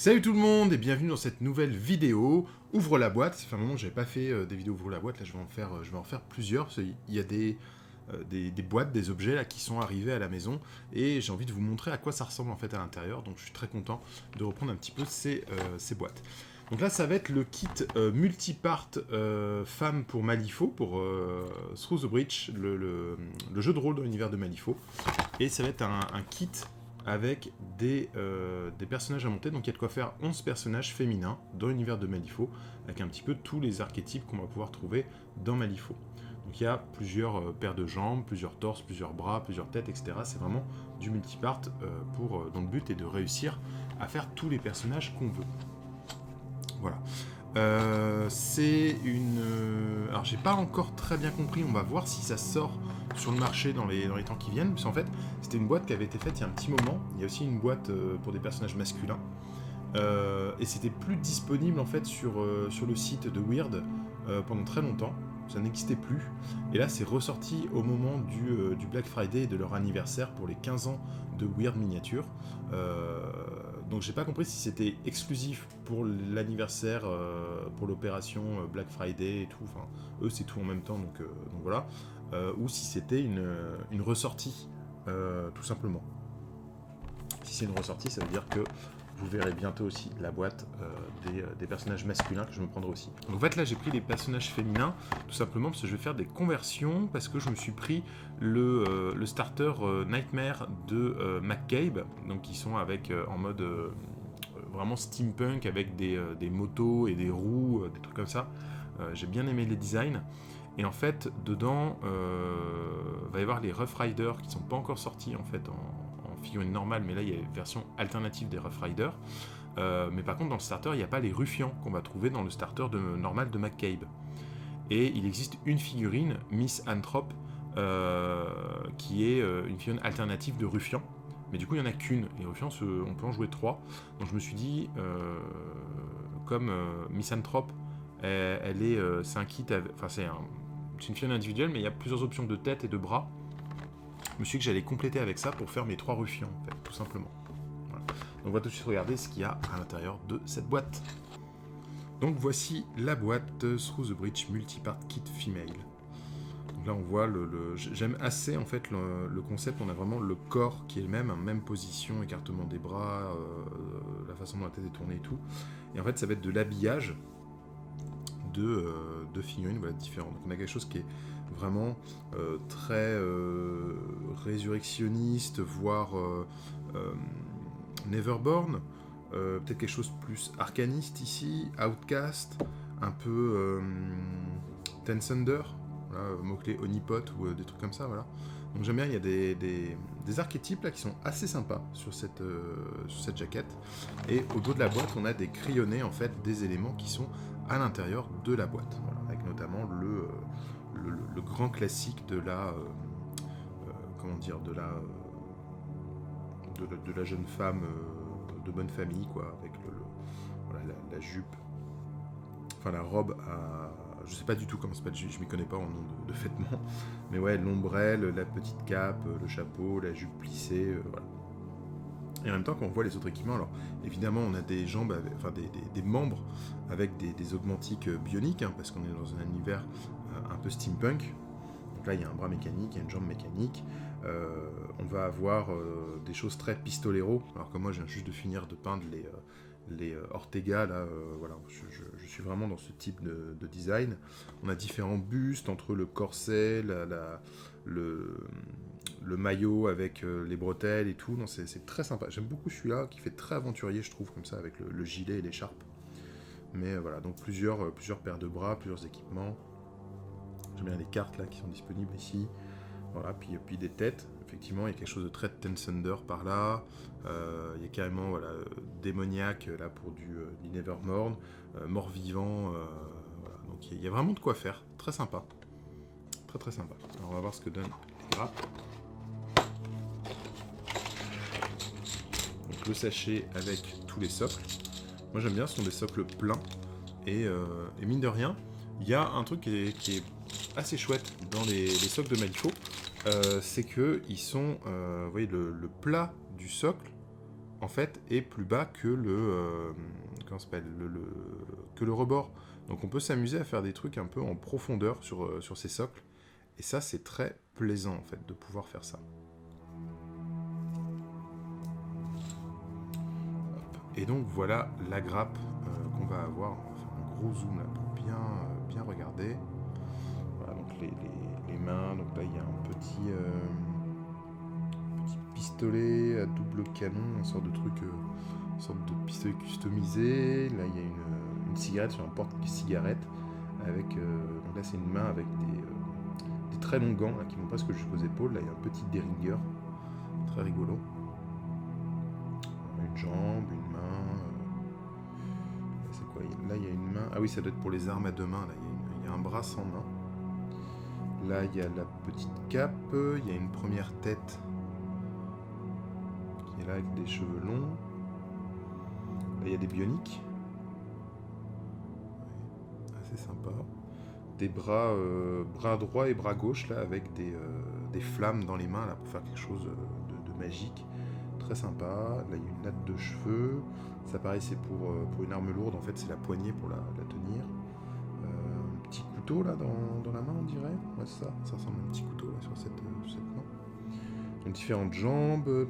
Salut tout le monde et bienvenue dans cette nouvelle vidéo. Ouvre la boîte, ça fait un moment que j'avais pas fait des vidéos Ouvre la boîte, là je vais en faire plusieurs, parce qu'il y a des boîtes, des objets là qui sont arrivés à la maison, et j'ai envie de vous montrer à quoi ça ressemble en fait à l'intérieur, donc je suis très content de reprendre un petit peu ces boîtes. Donc là ça va être le kit multipart femme pour Malifaux, pour Through the Breach, le jeu de rôle dans l'univers de Malifaux, et ça va être un kit avec des personnages à monter. Donc il y a de quoi faire 11 personnages féminins dans l'univers de Malifaux, avec un petit peu tous les archétypes qu'on va pouvoir trouver dans Malifaux. Donc il y a plusieurs paires de jambes, plusieurs torses, plusieurs bras, plusieurs têtes, etc. C'est vraiment du multipart dont le but est de réussir à faire tous les personnages qu'on veut. Voilà. C'est une... Alors j'ai pas encore très bien compris, on va voir si ça sort sur le marché dans les temps qui viennent, parce qu'en fait c'était une boîte qui avait été faite il y a un petit moment. Il y a aussi une boîte pour des personnages masculins, et c'était plus disponible en fait sur le site de Weird pendant très longtemps, ça n'existait plus, et là c'est ressorti au moment du Black Friday et de leur anniversaire pour les 15 ans de Weird Miniature. Donc j'ai pas compris si c'était exclusif pour l'anniversaire, pour l'opération Black Friday et tout, enfin eux c'est tout en même temps, donc voilà, ou si c'était une ressortie, tout simplement. Si c'est une ressortie, ça veut dire que vous verrez bientôt aussi la boîte des personnages masculins que je me prendrai aussi. Donc en fait là j'ai pris les personnages féminins tout simplement parce que je vais faire des conversions, parce que je me suis pris le starter Nightmare de McCabe, donc qui sont avec en mode vraiment steampunk, avec des motos et des roues, des trucs comme ça. J'ai bien aimé les designs. Et en fait dedans va y avoir les Rough Riders qui sont pas encore sortis en fait en figurine normale, mais là il y a une version alternative des Rough Riders. Mais par contre dans le starter il n'y a pas les ruffians qu'on va trouver dans le starter normal de McCabe. Et il existe une figurine, Miss Anthrop, qui est une figurine alternative de ruffian. Mais du coup il n'y en a qu'une, et ruffians on peut en jouer 3. Donc je me suis dit, comme Miss Anthrop, c'est un kit, enfin c'est une figurine individuelle, mais il y a plusieurs options de tête et de bras. Je me suis dit que j'allais compléter avec ça pour faire mes 3 ruffians, en fait, tout simplement. Voilà. Donc on va tout de suite regarder ce qu'il y a à l'intérieur de cette boîte. Donc voici la boîte Through the Breach Multipart Kit Female. Donc là on voit j'aime assez en fait le concept. On a vraiment le corps qui est le même, même position, écartement des bras, la façon dont la tête est tournée et tout. Et en fait ça va être de l'habillage de figurines, voilà, différents. Donc on a quelque chose qui est vraiment très résurrectionniste, voire Neverborn, peut-être quelque chose plus arcaniste ici, Outcast, un peu Ten Thunder, voilà, mot-clé Honeypot ou des trucs comme ça, voilà. Donc j'aime bien, il y a des archétypes là qui sont assez sympas sur cette jaquette. Et au dos de la boîte, on a des crayonnés, en fait, des éléments qui sont à l'intérieur de la boîte, voilà, avec notamment le grand classique de la comment dire, de la jeune femme de bonne famille, quoi, avec voilà, la jupe, enfin la robe à, je sais pas du tout comment ça s'appelle, je m'y connais pas en nom de vêtements, mais ouais, l'ombrelle, la petite cape, le chapeau, la jupe plissée, voilà. Et en même temps, quand on voit les autres équipements, alors évidemment, on a des jambes, enfin des membres avec des augmentiques bioniques, hein, parce qu'on est dans un univers un peu steampunk. Donc là, il y a un bras mécanique, il y a une jambe mécanique. On va avoir des choses très pistolero, alors que moi, je viens juste de finir de peindre les Ortega, là, voilà, je suis vraiment dans ce type de design. On a différents bustes entre le corset, le maillot avec les bretelles et tout. Non, c'est très sympa. J'aime beaucoup celui-là, qui fait très aventurier, je trouve, comme ça, avec le gilet et l'écharpe. Mais voilà, donc plusieurs paires de bras, plusieurs équipements. J'aime bien les cartes là qui sont disponibles ici. Voilà, puis des têtes. Effectivement, il y a quelque chose de très Ten Thunder par là. Il y a carrément, voilà, démoniaque là pour du Nevermorn, mort-vivant. Voilà. Donc il y a vraiment de quoi faire. Très sympa. Très très sympa. Alors on va voir ce que donnent les grappes. Donc le sachet avec tous les socles. Moi j'aime bien, ce sont des socles pleins. Et mine de rien, il y a un truc qui est assez chouette dans les socles de Malifaux. C'est que ils sont, vous voyez, le plat du socle en fait, est plus bas que comment ça s'appelle, que le rebord. Donc on peut s'amuser à faire des trucs un peu en profondeur sur ces socles. Et ça, c'est très plaisant, en fait, de pouvoir faire ça. Hop. Et donc, voilà la grappe qu'on va avoir. On va faire un gros zoom, là, pour bien regarder. Voilà, donc les mains. Donc là, il y a un petit pistolet à double canon, une sorte de truc, une sorte de pistolet customisé. Là, il y a une cigarette sur un porte-cigarette. Donc là, c'est une main avec des très longs gants là, qui vont presque jusqu'aux épaules. Là, il y a un petit Derringer, très rigolo. Une jambe, une main. C'est quoi? Là, il y a une main. Ah oui, ça doit être pour les armes à deux mains. Là, il y a un bras sans main. Là, il y a la petite cape. Il y a une première tête qui est là avec des cheveux longs. Là, il y a des bioniques. Assez sympa. Des bras droit et bras gauche là avec des flammes dans les mains là pour faire quelque chose de magique, très sympa. Là il y a une natte de cheveux, ça pareil c'est pour une arme lourde, en fait c'est la poignée pour la tenir. Un petit couteau là dans la main on dirait, ouais c'est ça, ça ressemble à un petit couteau là sur cette main. Donc, différentes jambes,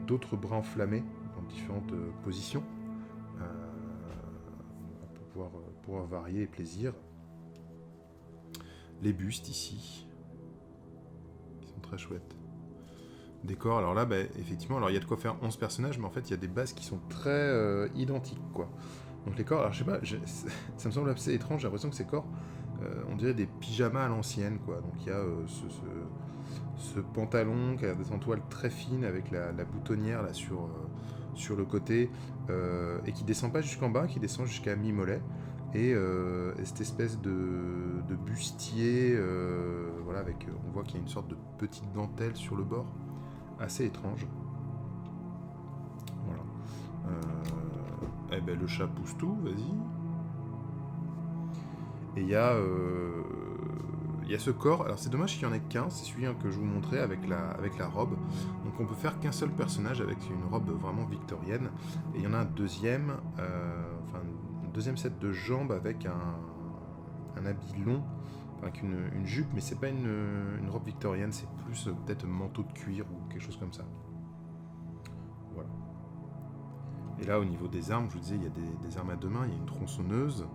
d'autres bras enflammés dans différentes positions pour pouvoir varier les plaisirs. Les bustes ici, qui sont très chouettes. Décor, alors là, bah, effectivement, alors il y a de quoi faire 11 personnages, mais en fait, il y a des bases qui sont très identiques, quoi. Donc les corps, alors je sais pas, ça me semble assez étrange, j'ai l'impression que ces corps, on dirait des pyjamas à l'ancienne, quoi. Donc il y a ce pantalon qui a des entoiles très fines avec la boutonnière là sur le côté, et qui descend pas jusqu'en bas, qui descend jusqu'à mi-mollet. Et cette espèce de bustier, voilà, on voit qu'il y a une sorte de petite dentelle sur le bord, assez étrange. Voilà. Eh ben le chat pousse tout, vas-y. Et il y a ce corps, alors c'est dommage qu'il n'y en ait qu'un, c'est celui que je vous montrais avec la robe. Donc on peut faire qu'un seul personnage avec une robe vraiment victorienne. Et il y en a un deuxième, deuxième set de jambes avec un habit long, avec une jupe, mais c'est pas une robe victorienne, c'est plus peut-être un manteau de cuir ou quelque chose comme ça. Voilà. Et là, au niveau des armes, je vous disais, il y a des armes à deux mains, il y a une tronçonneuse,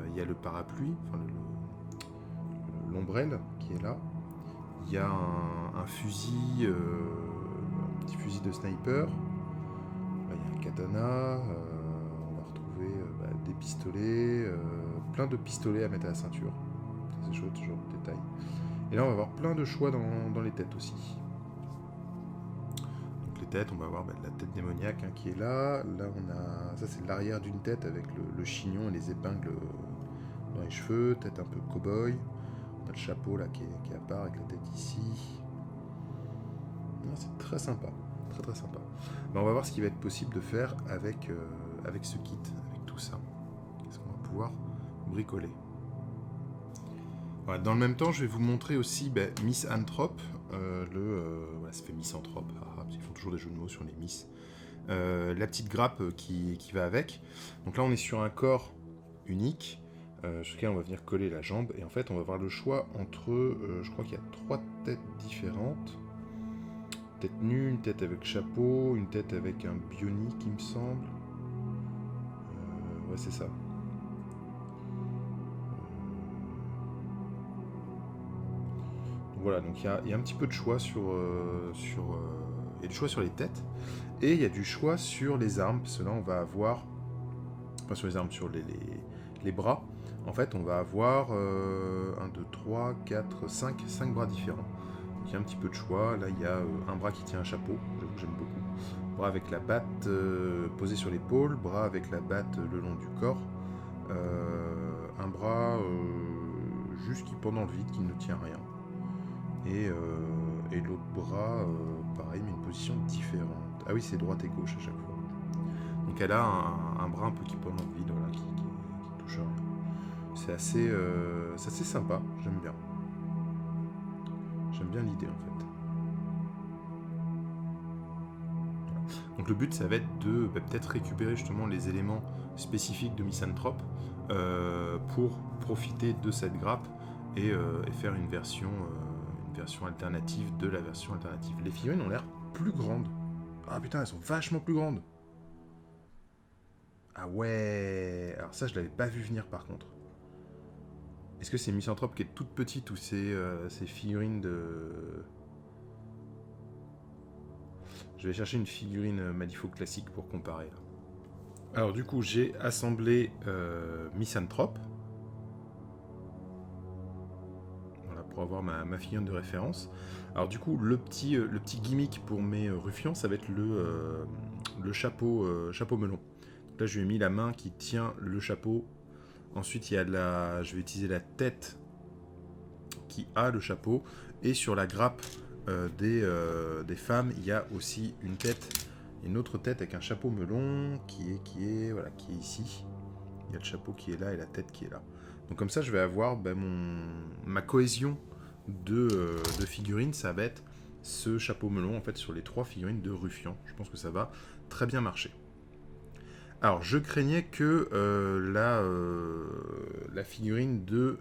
il y a le parapluie, enfin l'ombrelle qui est là. Il y a un fusil, un petit fusil de sniper. Là, il y a un katana. On va retrouver des pistolets, plein de pistolets à mettre à la ceinture. C'est chouette, ce genre de détail. Et là, on va avoir plein de choix dans les têtes aussi. Donc les têtes, on va avoir la tête démoniaque qui est là. Là, on a, ça c'est l'arrière d'une tête avec le chignon et les épingles dans les cheveux, tête un peu cow-boy. On a le chapeau là qui est à part avec la tête ici. C'est très sympa, très très sympa. On va voir ce qu'il va être possible de faire avec ce kit, avec tout ça. Qu'est-ce qu'on va pouvoir bricoler. Voilà, dans le même temps, je vais vous montrer aussi Miss Anthrope, voilà, ça fait Miss Anthrope, ils font toujours des jeux de mots sur les Miss. La petite grappe qui va avec. Donc là, on est sur un corps unique, sur lequel on va venir coller la jambe, et en fait, on va avoir le choix entre, je crois qu'il y a 3 têtes différentes. Tête nue, une tête avec chapeau, une tête avec un bionique, il me semble. Ouais, c'est ça. Voilà, donc il y a un petit peu de choix il y a du choix sur les têtes, et il y a du choix sur les armes, parce que là on va avoir, pas sur les armes, sur les bras, en fait on va avoir 1, 2, 3, 4, 5 bras différents. Donc il y a un petit peu de choix, là il y a un bras qui tient un chapeau, j'aime beaucoup, bras avec la batte posée sur l'épaule, bras avec la batte le long du corps, un bras juste qui pend dans le vide, qui ne tient rien. Et l'autre bras, pareil, mais une position différente. Ah oui, c'est droite et gauche à chaque fois. Donc elle a un bras un peu qui pend dans le vide, voilà, qui touche rien. C'est assez sympa, j'aime bien. J'aime bien l'idée en fait. Donc le but, ça va être de peut-être récupérer justement les éléments spécifiques de Misanthrope pour profiter de cette grappe et faire une version alternative de la version alternative. Les figurines ont l'air plus grandes. Ah putain, elles sont vachement plus grandes. Ah ouais. Alors ça, je l'avais pas vu venir par contre. Est-ce que c'est Misanthrope qui est toute petite ou c'est figurines de... Je vais chercher une figurine Malifaux classique pour comparer. Là. Alors du coup, j'ai assemblé Misanthrope. Voilà, pour avoir ma figurine de référence. Alors du coup, le petit gimmick pour mes ruffians, ça va être le chapeau melon. Donc là, je lui ai mis la main qui tient le chapeau. Ensuite, il y a je vais utiliser la tête qui a le chapeau. Et sur la grappe des femmes, il y a aussi une autre tête avec un chapeau melon qui est ici. Il y a le chapeau qui est là et la tête qui est là. Donc comme ça, je vais avoir ma cohésion de figurines. Ça va être ce chapeau melon en fait sur les 3 figurines de Ruffian. Je pense que ça va très bien marcher. Alors, je craignais que la figurine du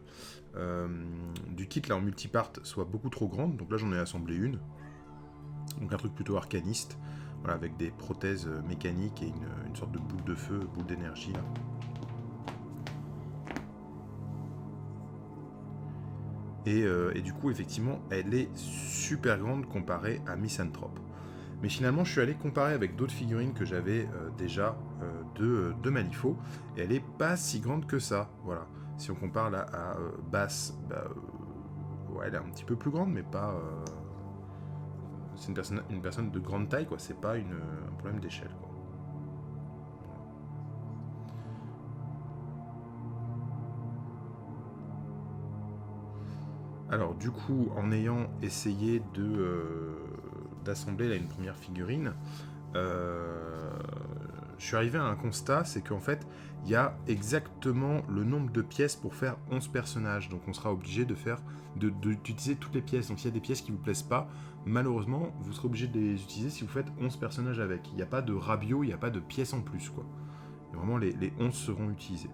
kit là en multipart soit beaucoup trop grande. Donc là, j'en ai assemblé une. Donc un truc plutôt arcaniste. Voilà, avec des prothèses mécaniques et une sorte de boule de feu, boule d'énergie là. Et du coup, effectivement, elle est super grande comparée à Misanthrope. Mais finalement, je suis allé comparer avec d'autres figurines que j'avais déjà de Malifaux, et elle est pas si grande que ça. Voilà. Si on compare là à Bass, ouais, elle est un petit peu plus grande, mais pas. C'est une personne de grande taille, quoi. C'est pas un problème d'échelle, quoi. Alors, du coup, en ayant essayé d'assembler là une première figurine, je suis arrivé à un constat, c'est qu'en fait, il y a exactement le nombre de pièces pour faire 11 personnages. Donc on sera obligé d'utiliser toutes les pièces. Donc s'il y a des pièces qui ne vous plaisent pas, malheureusement, vous serez obligé de les utiliser si vous faites 11 personnages avec. Il n'y a pas de rabio, il n'y a pas de pièces en plus, quoi. Et vraiment, les 11 seront utilisés.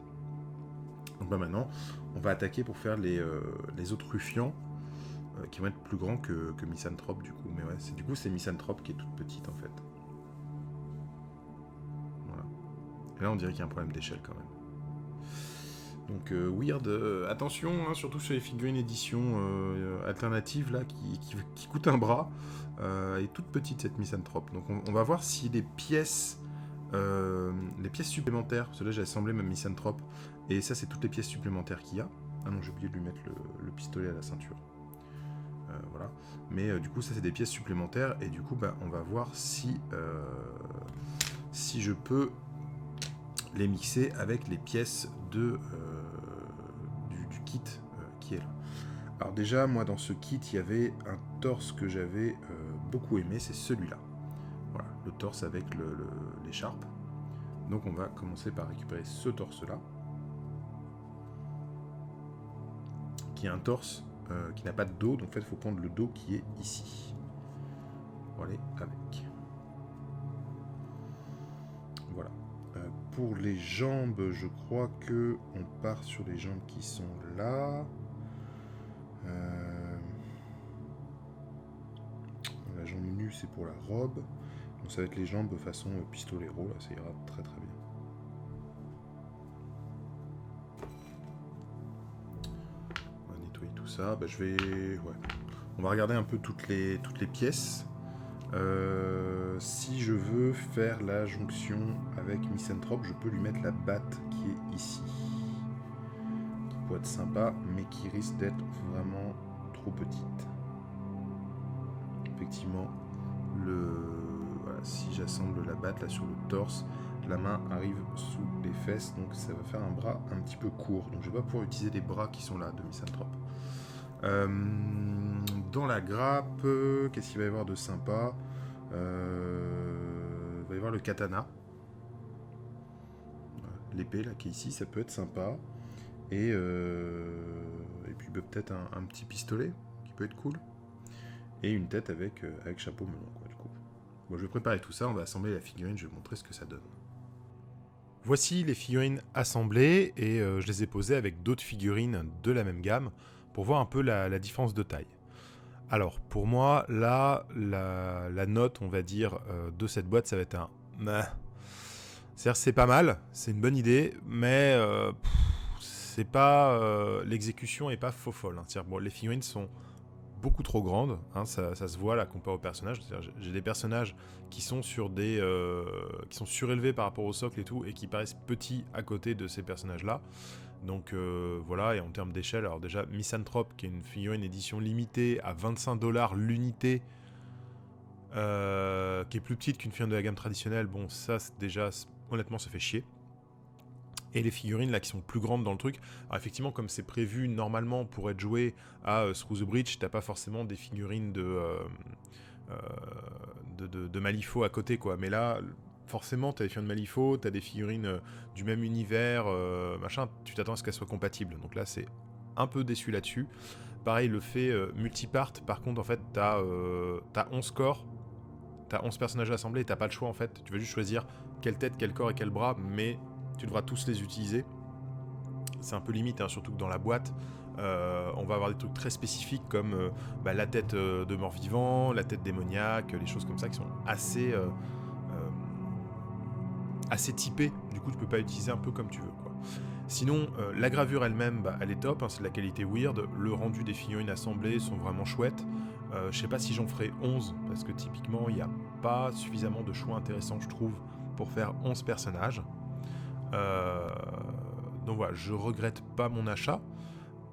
Donc là, maintenant, on va attaquer pour faire les autres ruffians, qui vont être plus grands que Misanthrope, du coup. Mais ouais, c'est Misanthrope qui est toute petite, en fait. Et là, on dirait qu'il y a un problème d'échelle quand même. Donc, weird. Attention, hein, surtout sur les figurines édition alternatives là, qui coûtent un bras. Et toute petite cette Misanthrope. Donc, on va voir si les pièces supplémentaires. Parce que là, j'ai assemblé ma Misanthrope. Et ça, c'est toutes les pièces supplémentaires qu'il y a. Ah non, j'ai oublié de lui mettre le pistolet à la ceinture. Voilà. Mais du coup, ça, c'est des pièces supplémentaires. Et du coup, on va voir si je peux les mixer avec les pièces du kit qui est là. Alors déjà, moi dans ce kit, il y avait un torse que j'avais beaucoup aimé, c'est celui-là. Voilà, le torse avec l'écharpe. Donc on va commencer par récupérer ce torse-là, qui est un torse qui n'a pas de dos, donc en fait il faut prendre le dos qui est ici. Pour aller avec. Voilà. Pour les jambes, je crois que on part sur les jambes qui sont là. La jambe nue, c'est pour la robe. Donc ça va être les jambes façon pistolero, là, ça ira très très bien. On va nettoyer tout ça. On va regarder un peu toutes les pièces. Si je veux faire la jonction avec Misanthrope, je peux lui mettre la batte qui est ici. Qui pourrait être sympa, mais qui risque d'être vraiment trop petite. Effectivement, si j'assemble la batte là sur le torse, la main arrive sous les fesses, donc ça va faire un bras un petit peu court. Donc je vais pas pouvoir utiliser les bras qui sont là de Misanthrope. Dans la grappe, qu'est-ce qu'il va y avoir de sympa ? Il va y avoir le katana. L'épée là qui est ici, ça peut être sympa. Et puis peut-être un petit pistolet qui peut être cool. Et une tête avec chapeau melon, quoi, du coup. bon, je vais préparer tout ça, on va assembler la figurine, je vais vous montrer ce que ça donne. Voici les figurines assemblées et je les ai posées avec d'autres figurines de la même gamme pour voir un peu la différence de taille. Alors pour moi, là, la note, on va dire, de cette boîte, ça va être un... C'est-à-dire c'est pas mal, c'est une bonne idée, mais c'est pas... l'exécution est pas faux folle. Hein. C'est-à-dire, bon, les figurines sont beaucoup trop grandes, hein, ça se voit là comparé aux personnages. J'ai des personnages qui sont sur des qui sont surélevés par rapport au socle et tout et qui paraissent petits à côté de ces personnages là. Donc voilà, et en termes d'échelle, alors déjà Misanthrope qui est une figurine édition limitée à 25$ l'unité, qui est plus petite qu'une figurine de la gamme traditionnelle, bon ça déjà honnêtement ça fait chier. Et les figurines là qui sont plus grandes dans le truc, alors effectivement comme c'est prévu normalement pour être joué à Through the Breach, t'as pas forcément des figurines de Malifaux à côté quoi, mais là forcément t'as des figurines de Malifaux, t'as des figurines du même univers, machin, tu t'attends à ce qu'elles soient compatibles, donc là c'est un peu déçu là-dessus. Pareil le fait multipart, par contre en fait t'as 11 corps, t'as 11 personnages assemblés et t'as pas le choix en fait, tu vas juste choisir quelle tête, quel corps et quel bras, mais tu devras tous les utiliser. C'est un peu limite, hein, surtout que dans la boîte, on va avoir des trucs très spécifiques comme la tête de mort-vivant, la tête démoniaque, les choses comme ça qui sont assez typées. Du coup, tu peux pas utiliser un peu comme tu veux, quoi. Sinon, la gravure elle-même, elle est top, hein, c'est de la qualité weird. Le rendu des figurines assemblées sont vraiment chouettes. Je sais pas si j'en ferai 11, parce que typiquement, il n'y a pas suffisamment de choix intéressants, je trouve, pour faire 11 personnages. Donc voilà, je regrette pas mon achat.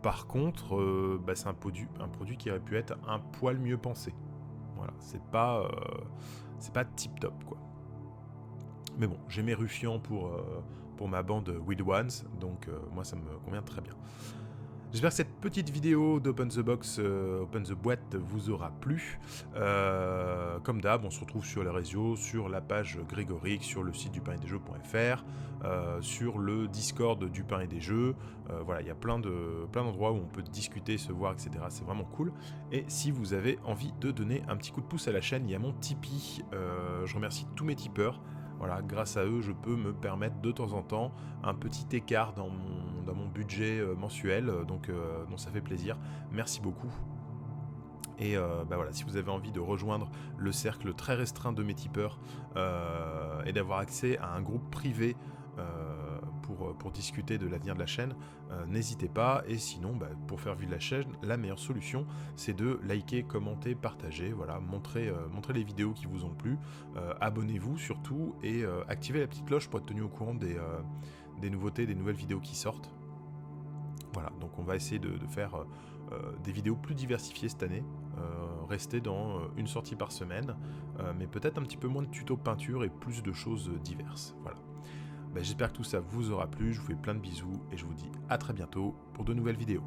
Par contre, c'est un produit qui aurait pu être un poil mieux pensé. Voilà, c'est pas tip top quoi. Mais bon, j'ai mes ruffians pour ma bande Wild Ones, donc moi ça me convient très bien. J'espère que cette petite vidéo d'Open the Box, Open the Boîte vous aura plu. Comme d'hab, on se retrouve sur les réseaux, sur la page Grégoric, sur le site dupainetdesjeux.fr, sur le Discord du Pain et des Jeux. Voilà, il y a plein d'endroits où on peut discuter, se voir, etc. C'est vraiment cool. Et si vous avez envie de donner un petit coup de pouce à la chaîne, il y a mon Tipeee. Je remercie tous mes tipeurs. Voilà, grâce à eux, je peux me permettre de temps en temps un petit écart dans mon budget mensuel, donc ça fait plaisir. Merci beaucoup. Et voilà, si vous avez envie de rejoindre le cercle très restreint de mes tipeurs et d'avoir accès à un groupe privé pour discuter de l'avenir de la chaîne, n'hésitez pas. Et sinon, pour faire vivre la chaîne, la meilleure solution, c'est de liker, commenter, partager, voilà, montrer les vidéos qui vous ont plu, abonnez-vous surtout, et activez la petite cloche pour être tenu au courant des nouveautés, des nouvelles vidéos qui sortent. Voilà, donc on va essayer de faire des vidéos plus diversifiées cette année, rester dans une sortie par semaine, mais peut-être un petit peu moins de tutos peinture et plus de choses diverses. Voilà. J'espère que tout ça vous aura plu, je vous fais plein de bisous et je vous dis à très bientôt pour de nouvelles vidéos.